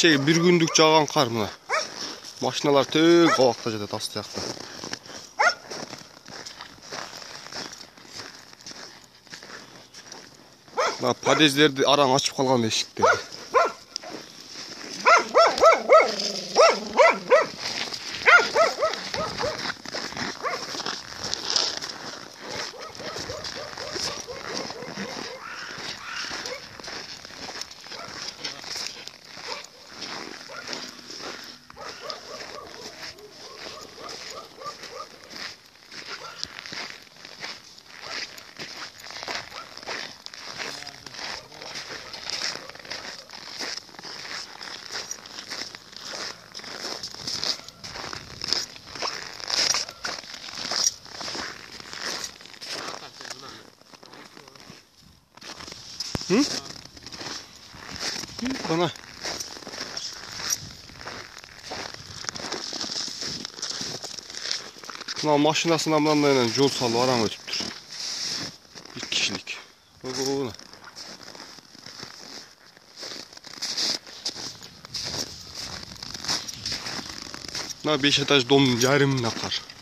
кечеги bir күндүк жааган кар мына. Машиналар төө кабакта жатат асты жакта. Мына подъездерди араң ачып калган эшиктерди. Hı? Bana. Mına maşinasına mınandayla jol salып araң ötüptür. 2 kişilik. Mına 5 этаж домдун жарымына кар.